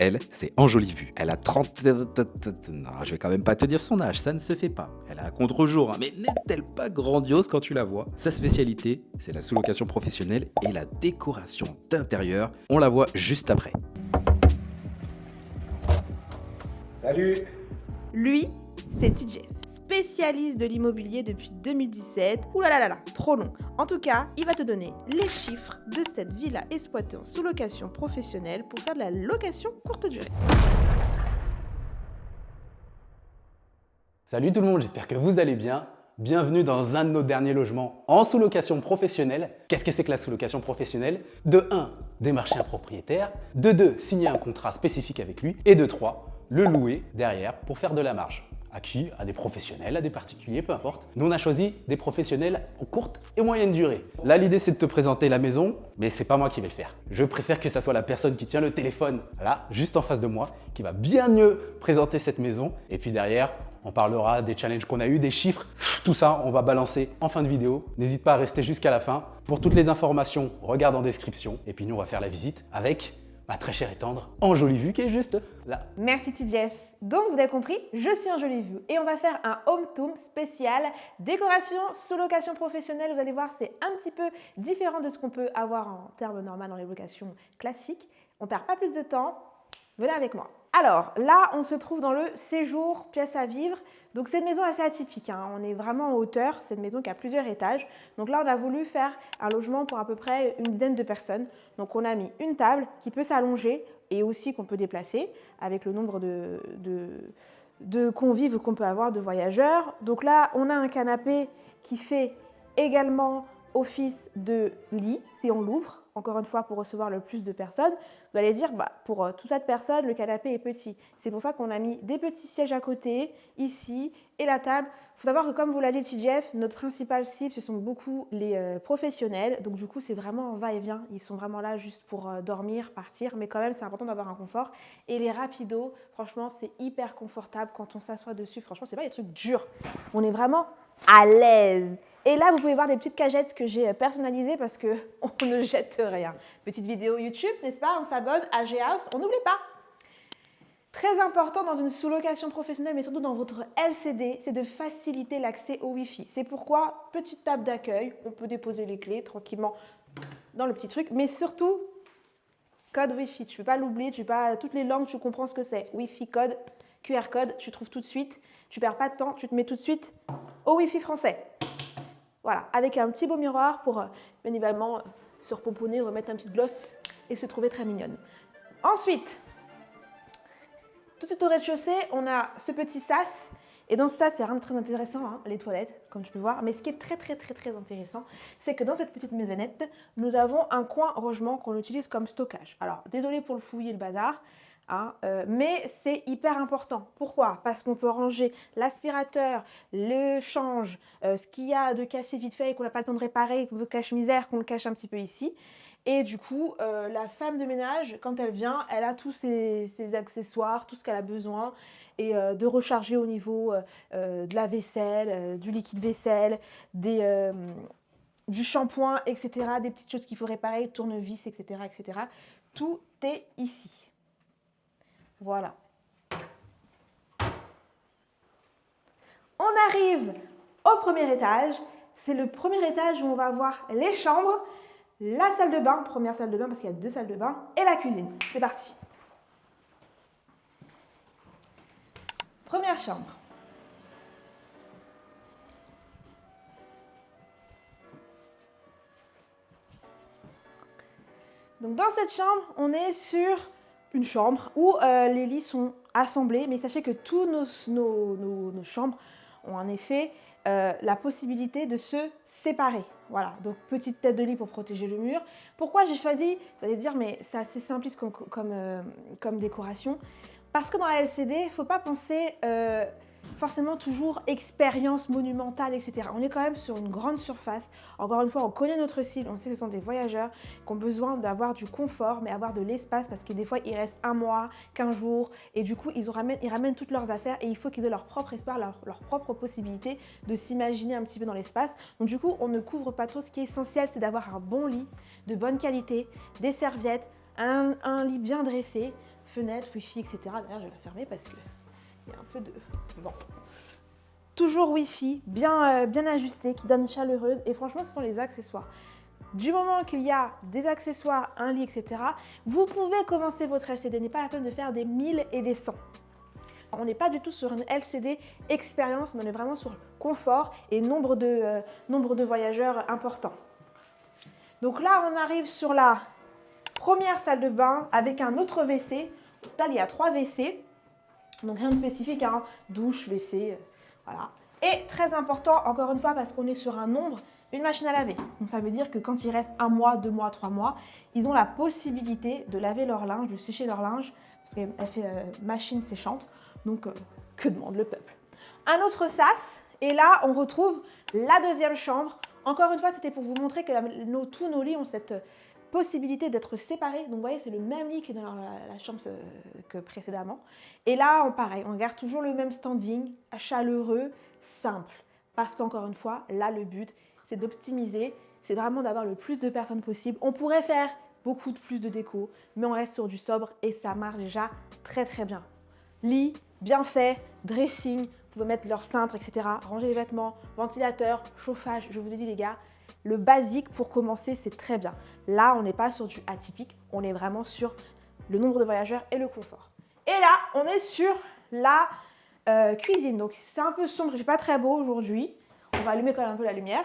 Elle, c'est Enjolivu. Elle a 30... Non, je vais quand même pas te dire son âge, ça ne se fait pas. Elle a un contre-jour, hein, mais n'est-elle pas grandiose quand tu la vois? Sa spécialité, c'est la sous-location professionnelle et la décoration d'intérieur. On la voit juste après. Salut! Lui, c'est TJ, spécialiste de l'immobilier depuis 2017. Ouh là là là là, trop long. En tout cas, il va te donner les chiffres de cette villa exploitée en sous-location professionnelle pour faire de la location courte durée. Salut tout le monde, j'espère que vous allez bien. Bienvenue dans un de nos derniers logements en sous-location professionnelle. Qu'est-ce que c'est que la sous-location professionnelle? De 1, démarcher un propriétaire. De 2, signer un contrat spécifique avec lui. Et de 3, le louer derrière pour faire de la marge. À qui? À des professionnels, à des particuliers, peu importe. Nous, on a choisi des professionnels en courte et moyenne durée. Là, l'idée, c'est de te présenter la maison, mais c'est pas moi qui vais le faire. Je préfère que ça soit la personne qui tient le téléphone, là, juste en face de moi, qui va bien mieux présenter cette maison. Et puis derrière, on parlera des challenges qu'on a eu, des chiffres. Tout ça, on va balancer en fin de vidéo. N'hésite pas à rester jusqu'à la fin. Pour toutes les informations, regarde en description. Et puis nous, on va faire la visite avec ma très chère et tendre Enjolivu qui est juste là. Merci TJ. Donc vous avez compris, je suis Enjolivu et on va faire un home tour spécial décoration sous-location professionnelle. Vous allez voir, c'est un petit peu différent de ce qu'on peut avoir en termes normaux dans les locations classiques. On ne perd pas plus de temps. Venez avec moi. Alors là, on se trouve dans le séjour pièce à vivre. Donc c'est une maison assez atypique, hein. On est vraiment en hauteur, c'est une maison qui a plusieurs étages. Donc là, on a voulu faire un logement pour à peu près une dizaine de personnes. Donc on a mis une table qui peut s'allonger et aussi qu'on peut déplacer avec le nombre de convives qu'on peut avoir, de voyageurs. Donc là, on a un canapé qui fait également office de lit, si on l'ouvre, encore une fois pour recevoir le plus de personnes. Vous allez dire, pour toute cette personne, le canapé est petit. C'est pour ça qu'on a mis des petits sièges à côté, ici, et la table. Il faut savoir que comme vous l'a dit TJF, notre principale cible, ce sont beaucoup les professionnels. Donc du coup, c'est vraiment en va-et-vient. Ils sont vraiment là juste pour dormir, partir. Mais quand même, c'est important d'avoir un confort. Et les rapidos, franchement, c'est hyper confortable quand on s'assoit dessus. Franchement, c'est pas des trucs durs. On est vraiment à l'aise. Et là, vous pouvez voir des petites cagettes que j'ai personnalisées parce qu'on ne jette rien. Petite vidéo YouTube, n'est-ce pas? On s'abonne à G-House, on n'oublie pas. Très important dans une sous-location professionnelle, mais surtout dans votre LCD, c'est de faciliter l'accès au Wi-Fi. C'est pourquoi, petite table d'accueil, on peut déposer les clés tranquillement dans le petit truc, mais surtout, code Wi-Fi. Tu ne peux pas l'oublier, toutes les langues, tu comprends ce que c'est. Wi-Fi code, QR code, tu trouves tout de suite. Tu ne perds pas de temps, tu te mets tout de suite au Wi-Fi français. Voilà, avec un petit beau miroir pour, bien évidemment, se repomponner, remettre un petit gloss et se trouver très mignonne. Ensuite, tout de suite au rez-de-chaussée, on a ce petit sas. Et dans ce sas, c'est rien de très intéressant, hein, les toilettes, comme tu peux voir. Mais ce qui est très intéressant, c'est que dans cette petite maisonnette, nous avons un coin rangement qu'on utilise comme stockage. Alors, désolé pour le fouillis et le bazar. Hein, mais c'est hyper important. Pourquoi? Parce qu'on peut ranger l'aspirateur, le change, ce qu'il y a de cassé vite fait et qu'on n'a pas le temps de réparer, qu'on veut cache-misère, qu'on le cache un petit peu ici. Et du coup, la femme de ménage, quand elle vient, elle a tous ses accessoires, tout ce qu'elle a besoin, et de recharger au niveau de la vaisselle, du liquide vaisselle, du shampoing, etc., des petites choses qu'il faut réparer, tournevis, etc., etc. Tout est ici. Voilà. On arrive au premier étage. C'est le premier étage où on va avoir les chambres, la salle de bain, première salle de bain parce qu'il y a 2 salles de bain, et la cuisine. C'est parti. Première chambre. Donc dans cette chambre, on est sur une chambre où les lits sont assemblés, mais sachez que tous nos chambres ont en effet la possibilité de se séparer. Voilà, donc petite tête de lit pour protéger le mur. Pourquoi j'ai choisi, vous allez dire, mais c'est assez simpliste comme décoration, parce que dans la LCD, il ne faut pas penser forcément toujours expérience monumentale, etc. On est quand même sur une grande surface. Encore une fois, on connaît notre cible, on sait que ce sont des voyageurs qui ont besoin d'avoir du confort, mais avoir de l'espace parce que des fois, il reste 1 mois, 15 jours, et du coup, ils ramènent toutes leurs affaires et il faut qu'ils aient leur propre espace, leur propre possibilité de s'imaginer un petit peu dans l'espace. Donc du coup, on ne couvre pas tout. Ce qui est essentiel, c'est d'avoir un bon lit, de bonne qualité, des serviettes, un lit bien dressé. fenêtre, Wi-Fi, etc. D'ailleurs, je vais la fermer parce qu'il y a un peu de vent. Toujours Wi-Fi, bien ajusté, qui donne chaleureuse. Et franchement, ce sont les accessoires. Du moment qu'il y a des accessoires, un lit, etc., vous pouvez commencer votre LCD. Il n'est pas la peine de faire des 1000 et des 100. On n'est pas du tout sur une LCD expérience, mais on est vraiment sur confort et nombre de voyageurs importants. Donc là, on arrive sur la première salle de bain avec un autre WC. Au total, il y a 3 WC. Donc rien de spécifique, hein. Douche, WC, voilà. Et très important, encore une fois, parce qu'on est sur un nombre, une machine à laver. Donc ça veut dire que quand il reste 1 mois, 2 mois, 3 mois, ils ont la possibilité de laver leur linge, de sécher leur linge, parce qu'elle fait machine séchante. Donc que demande le peuple? Un autre sas, et là on retrouve la deuxième chambre. Encore une fois, c'était pour vous montrer que tous nos lits ont cette possibilité d'être séparés. Donc vous voyez, c'est le même lit qui est dans la chambre que précédemment. Et là, pareil, on garde toujours le même standing, chaleureux, simple. Parce qu'encore une fois, là, le but, c'est d'optimiser, c'est vraiment d'avoir le plus de personnes possible. On pourrait faire beaucoup plus de déco, mais on reste sur du sobre et ça marche déjà très très bien. Lit, bien fait, dressing, vous pouvez mettre leur cintre, etc. Ranger les vêtements, ventilateur, chauffage, je vous ai dit les gars, le basique pour commencer, c'est très bien. Là, on n'est pas sur du atypique, on est vraiment sur le nombre de voyageurs et le confort. Et là, on est sur la cuisine. Donc, c'est un peu sombre, il fait pas très beau aujourd'hui. On va allumer quand même un peu la lumière.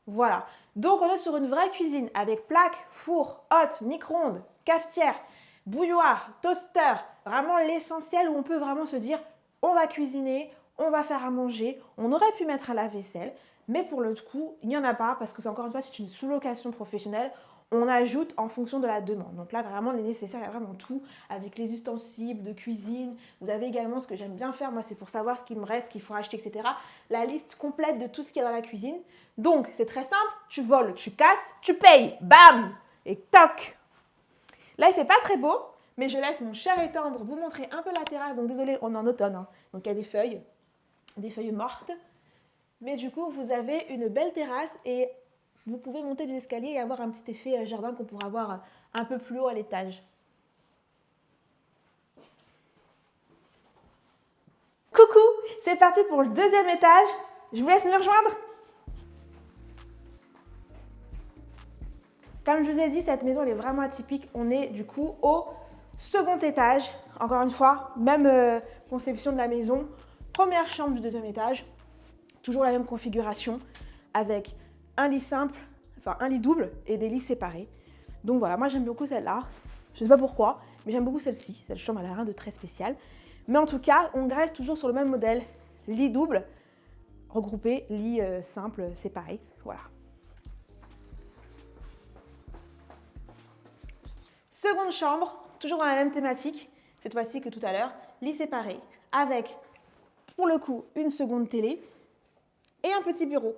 Voilà. Donc, on est sur une vraie cuisine avec plaque, four, hotte, micro-ondes, cafetière, bouilloire, toaster. Vraiment l'essentiel où on peut vraiment se dire, on va cuisiner, on va faire à manger. On aurait pu mettre un lave-vaisselle. Mais pour le coup, il n'y en a pas parce que c'est encore une fois, c'est une sous-location professionnelle. On ajoute en fonction de la demande. Donc là, vraiment, les nécessaires, il y a vraiment tout avec les ustensiles de cuisine. Vous avez également ce que j'aime bien faire, moi, c'est pour savoir ce qu'il me reste, ce qu'il faut acheter, etc. La liste complète de tout ce qu'il y a dans la cuisine. Donc, c'est très simple. Tu voles, tu casses, tu payes. Bam! Et toc! Là, il ne fait pas très beau, mais je laisse mon cher et tendre vous montrer un peu la terrasse. Donc, désolé, on est en automne. Hein. Donc, il y a des feuilles mortes. Mais du coup, vous avez une belle terrasse et vous pouvez monter des escaliers et avoir un petit effet jardin qu'on pourra avoir un peu plus haut à l'étage. Coucou, c'est parti pour le deuxième étage. Je vous laisse me rejoindre. Comme je vous ai dit, cette maison elle est vraiment atypique. On est du coup au second étage. Encore une fois, même conception de la maison. Première chambre du deuxième étage. Toujours la même configuration avec un lit simple, enfin un lit double et des lits séparés. Donc voilà, moi j'aime beaucoup celle-là. Je ne sais pas pourquoi, mais j'aime beaucoup celle-ci. Cette chambre, elle n'a rien de très spécial. Mais en tout cas, on reste toujours sur le même modèle. Lit double, regroupé, lit simple, séparé. Voilà. Seconde chambre, toujours dans la même thématique, cette fois-ci que tout à l'heure. Lit séparé, avec, pour le coup, une seconde télé et un petit bureau.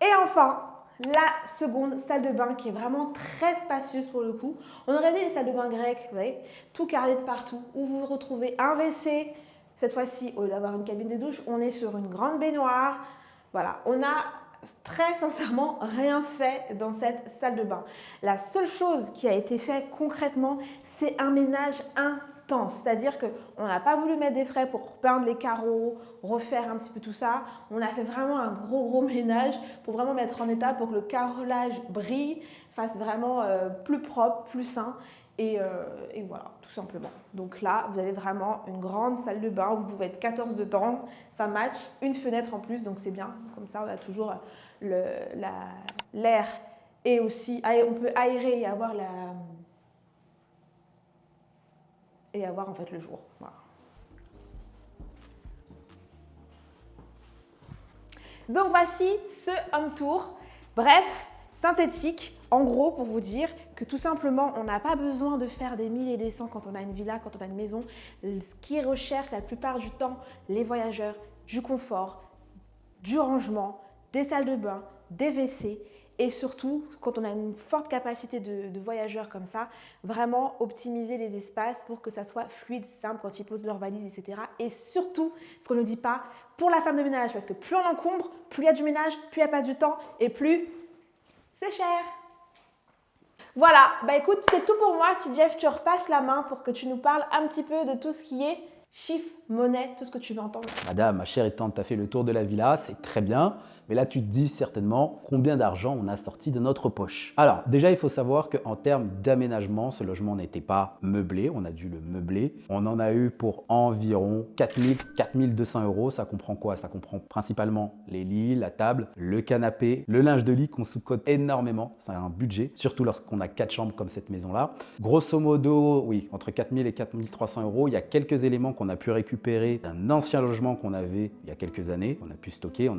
Et enfin, la seconde salle de bain qui est vraiment très spacieuse pour le coup. On aurait dit les salles de bain grecques, vous voyez, tout carrelé de partout, où vous retrouvez un WC. Cette fois-ci, au lieu d'avoir une cabine de douche, on est sur une grande baignoire. Voilà, on a très sincèrement rien fait dans cette salle de bain. La seule chose qui a été faite concrètement, c'est un ménage intense. C'est-à-dire qu'on n'a pas voulu mettre des frais pour peindre les carreaux, refaire un petit peu tout ça. On a fait vraiment un gros ménage pour vraiment mettre en état pour que le carrelage brille, fasse vraiment plus propre, plus sain. Et voilà, tout simplement. Donc là, vous avez vraiment une grande salle de bain. Vous pouvez être 14 dedans, ça match. Une fenêtre en plus, donc c'est bien. Comme ça, on a toujours l'air et aussi, on peut aérer et avoir en fait le jour. Voilà. Donc voici ce home tour. Bref, synthétique, en gros pour vous dire que tout simplement on n'a pas besoin de faire des 1000 et des 100 quand on a une villa, quand on a une maison. Ce qui recherche la plupart du temps les voyageurs, du confort, du rangement, des salles de bain, des WC et surtout quand on a une forte capacité de voyageurs comme ça, vraiment optimiser les espaces pour que ça soit fluide, simple quand ils posent leurs valises, etc. Et surtout, ce qu'on ne dit pas, pour la femme de ménage parce que plus on encombre, plus il y a du ménage, plus elle passe du temps et plus c'est cher. Voilà, bah écoute, c'est tout pour moi. Si Jeff, tu repasses la main pour que tu nous parles un petit peu de tout ce qui est chiffre, monnaie, tout ce que tu veux entendre. Madame, ma chère et tante, tu as fait le tour de la villa, c'est très bien. Mais là, tu te dis certainement combien d'argent on a sorti de notre poche. Alors, déjà, il faut savoir qu'en termes d'aménagement, ce logement n'était pas meublé. On a dû le meubler. On en a eu pour environ 4 200 euros. Ça comprend quoi? Ça comprend principalement les lits, la table, le canapé, le linge de lit qu'on sous-cote énormément. C'est un budget, surtout lorsqu'on a 4 chambres comme cette maison-là. Grosso modo, oui, entre 4 000 et 4 300 euros. Il y a quelques éléments qu'on a pu récupérer d'un ancien logement qu'on avait il y a quelques années. On a pu stocker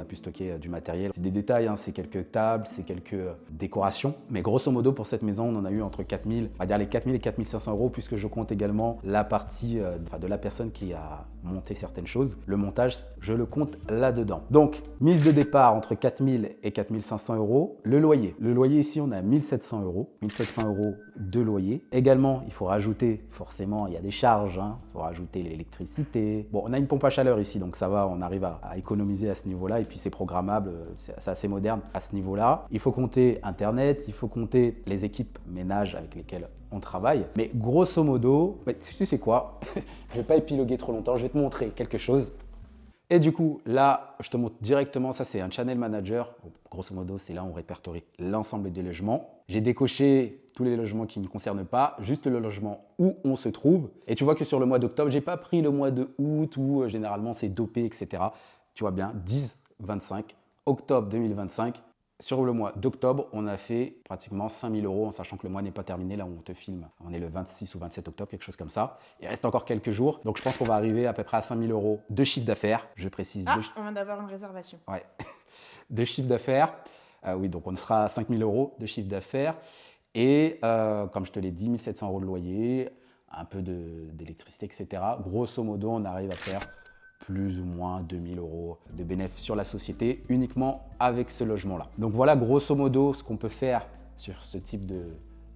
du matériel. C'est des détails, hein, c'est quelques tables, c'est quelques décorations. Mais grosso modo, pour cette maison, on en a eu entre 4 000, on va dire les 4 000 et 4 500 euros, puisque je compte également la partie de la personne qui a monté certaines choses. Le montage, je le compte là-dedans. Donc, mise de départ entre 4 000 et 4 500 euros. Le loyer. Le loyer ici, on a 1 700 euros. 1 700 euros de loyer. Également, il faut rajouter, forcément, il y a des charges. Il faut rajouter l'électricité. Bon, on a une pompe à chaleur ici, donc ça va, on arrive à économiser à ce niveau-là. Et puis, c'est programmable, c'est assez moderne à ce niveau-là. Il faut compter Internet, il faut compter les équipes ménage avec lesquelles on travaille. Mais grosso modo, tu sais quoi? Je vais pas épiloguer trop longtemps, je vais te montrer quelque chose. Et du coup, là, je te montre directement, ça c'est un channel manager. Grosso modo, c'est là où on répertorie l'ensemble des logements. J'ai décoché tous les logements qui ne concernent pas, juste le logement où on se trouve. Et tu vois que sur le mois d'octobre, j'ai pas pris le mois de août où généralement c'est dopé, etc. Tu vois bien, 10-25, octobre 2025. Sur le mois d'octobre, on a fait pratiquement 5 000 euros, en sachant que le mois n'est pas terminé, là où on te filme. On est le 26 ou 27 octobre, quelque chose comme ça. Il reste encore quelques jours, donc je pense qu'on va arriver à peu près à 5 000 euros de chiffre d'affaires. Je précise. On vient d'avoir une réservation. Ouais, de chiffre d'affaires. Oui, donc on sera à 5 000 euros de chiffre d'affaires. Et comme je te l'ai dit, 1 700 euros de loyer, un peu d'électricité, etc. Grosso modo, on arrive à faire plus ou moins 2 000 euros de bénéfices sur la société uniquement avec ce logement-là. Donc voilà grosso modo ce qu'on peut faire sur ce type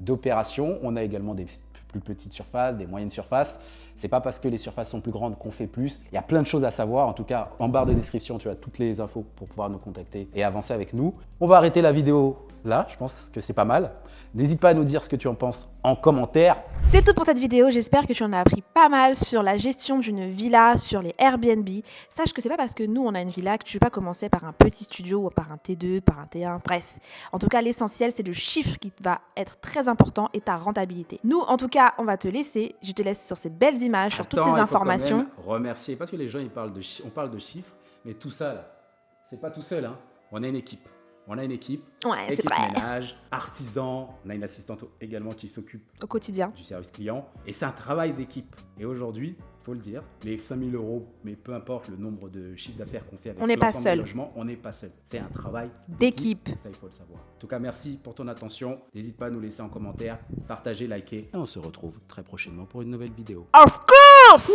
d'opération. On a également des plus petites surfaces, des moyennes surfaces. C'est pas parce que les surfaces sont plus grandes qu'on fait plus. Il y a plein de choses à savoir. En tout cas, en barre de description, tu as toutes les infos pour pouvoir nous contacter et avancer avec nous. On va arrêter la vidéo là. Je pense que c'est pas mal. N'hésite pas à nous dire ce que tu en penses en commentaire. C'est tout pour cette vidéo, j'espère que tu en as appris pas mal sur la gestion d'une villa, sur les Airbnb. Sache que c'est pas parce que nous on a une villa que tu ne peux pas commencer par un petit studio ou par un T2, par un T1, bref. En tout cas, l'essentiel c'est le chiffre qui va être très important et ta rentabilité. Nous en tout cas, on va te laisser, je te laisse sur ces belles images, sur toutes ces informations. Il faut quand même remercier, parce que les gens on parle de chiffres, mais tout ça là, c'est pas tout seul, hein. On a une équipe. Ouais, c'est équipe vrai. ménage, artisan, on a une assistante également qui s'occupe Au quotidien. du service client. Et c'est un travail d'équipe. Et aujourd'hui, il faut le dire, les 5 000 euros, mais peu importe le nombre de chiffres d'affaires qu'on fait avec On n'est pas l'ensemble seul. des logements, on n'est pas seul. C'est un travail D'équipe. Ça, il faut le savoir. En tout cas, merci pour ton attention. N'hésite pas à nous laisser en commentaire, partager, liker. Et on se retrouve très prochainement pour une nouvelle vidéo. Of course!